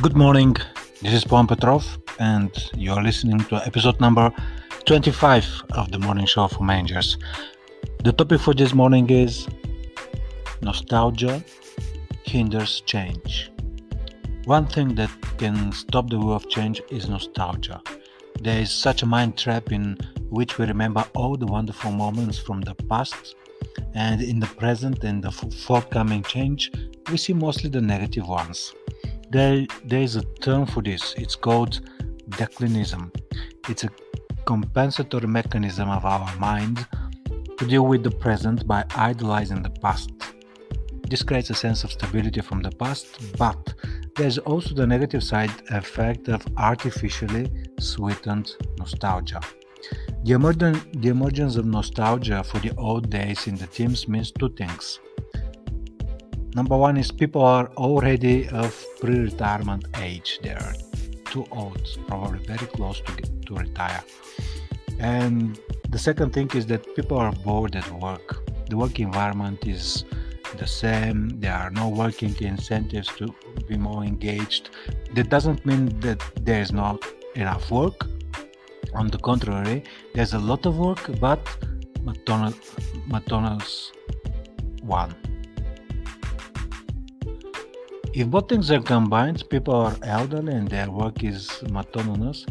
Good morning, this is Paul Petrov, and you're listening to episode number 25 of the morning show for managers. The topic for this morning is nostalgia hinders change. One thing that can stop the wheel of change is nostalgia. There is such a mind trap in which we remember all the wonderful moments from the past, and in the present and the forthcoming change, we see mostly the negative ones. There is a term for this. It's called declinism. It's a compensatory mechanism of our mind to deal with the present by idealizing the past. This creates a sense of stability from the past, but there's also the negative side effect of artificially sweetened nostalgia. The emergence of nostalgia for the old days in the teams means two things. Number one is people are already of pre-retirement age. They're too old, probably very close to retire. And the second thing is that people are bored at work. The work environment is the same. There are no working incentives to be more engaged. That doesn't mean that there is not enough work. On the contrary, there's a lot of work, but monotonous one. If both things are combined, people are elderly and their work is monotonous,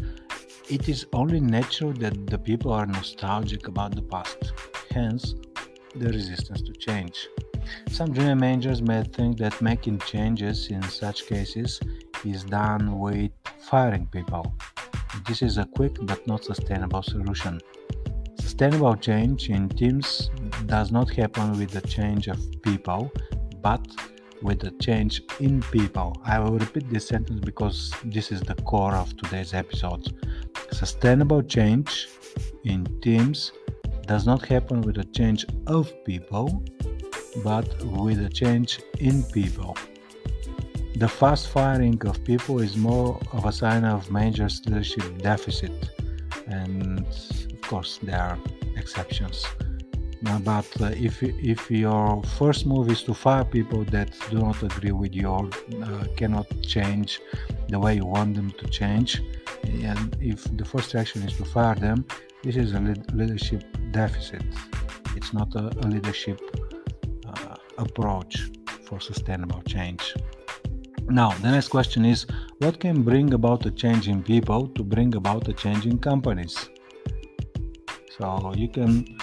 it is only natural that the people are nostalgic about the past, hence the resistance to change. Some junior managers may think that making changes in such cases is done with firing people. This is a quick but not sustainable solution. Sustainable change in teams does not happen with the change of people, but with the change in people. I will repeat this sentence because this is the core of today's episode. Sustainable change in teams does not happen with the change of people, but with the change in people. The fast firing of people is more of a sign of managers' leadership deficit, and of course there are exceptions. But if your first move is to fire people that do not agree with you or cannot change the way you want them to change, and if the first action is to fire them, this is a leadership deficit. It's not a leadership approach for sustainable change. Now, the next question is, what can bring about a change in people to bring about a change in companies? So you can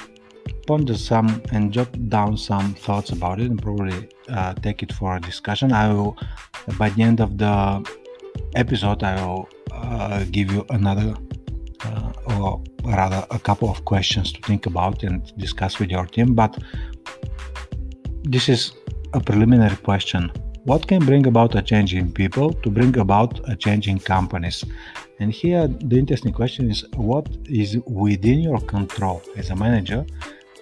ponder some and jot down some thoughts about it and probably take it for a discussion. I will, by the end of the episode, I will give you another or rather a couple of questions to think about and discuss with your team. But this is a preliminary question. What can bring about a change in people to bring about a change in companies? And here the interesting question is, what is within your control as a manager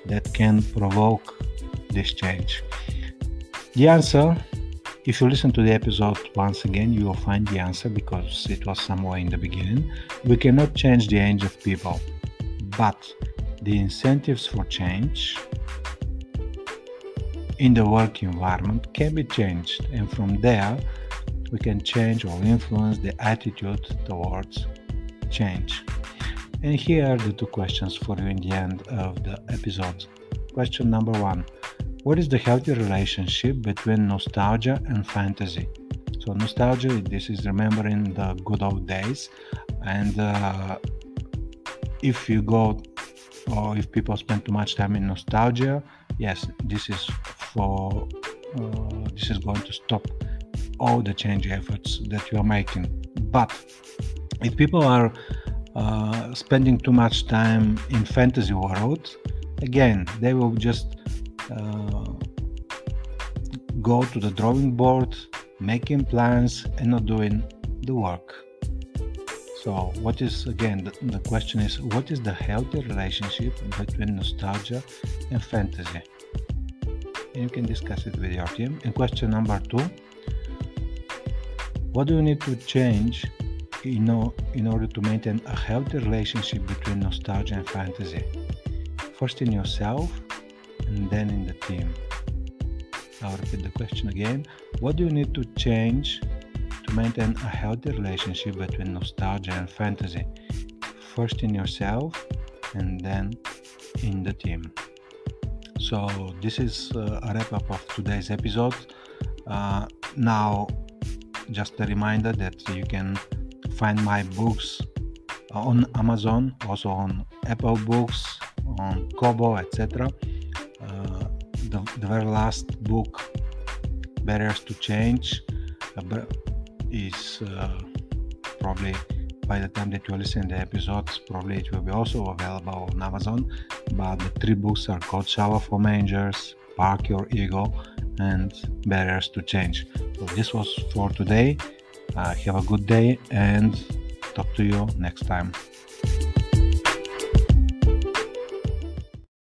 that can provoke this change? The answer, if you listen to the episode once again, you will find the answer because it was somewhere in the beginning. We cannot change the age of people, but the incentives for change in the work environment can be changed, and from there we can change or influence the attitude towards change. And here are the two questions for you in the end of the episode. Question number one: what is the healthy relationship between nostalgia and fantasy? So nostalgia, this is remembering the good old days, and if you go or if people spend too much time in nostalgia, yes, this is going to stop all the change efforts that you are making. But if people are spending too much time in fantasy world, again, they will just go to the drawing board, making plans and not doing the work. So what is, again, the question is, what is the healthy relationship between nostalgia and fantasy? And you can discuss it with your team. And question number two: what do you need to change in order to maintain a healthy relationship between nostalgia and fantasy? First in yourself and then in the team. I'll repeat the question again. What do you need to change to maintain a healthy relationship between nostalgia and fantasy, first in yourself and then in the team. So this is a wrap-up of today's episode. Now, just a reminder that you can find my books on Amazon, also on Apple Books, on Kobo, etc. The very last book, Barriers to Change, is probably, by the time that you listen to the episodes, probably it will be also available on Amazon. But the 3 books are called Shower for Managers, Park Your Ego, and Barriers to Change. So this was for today. Have a good day and talk to you next time.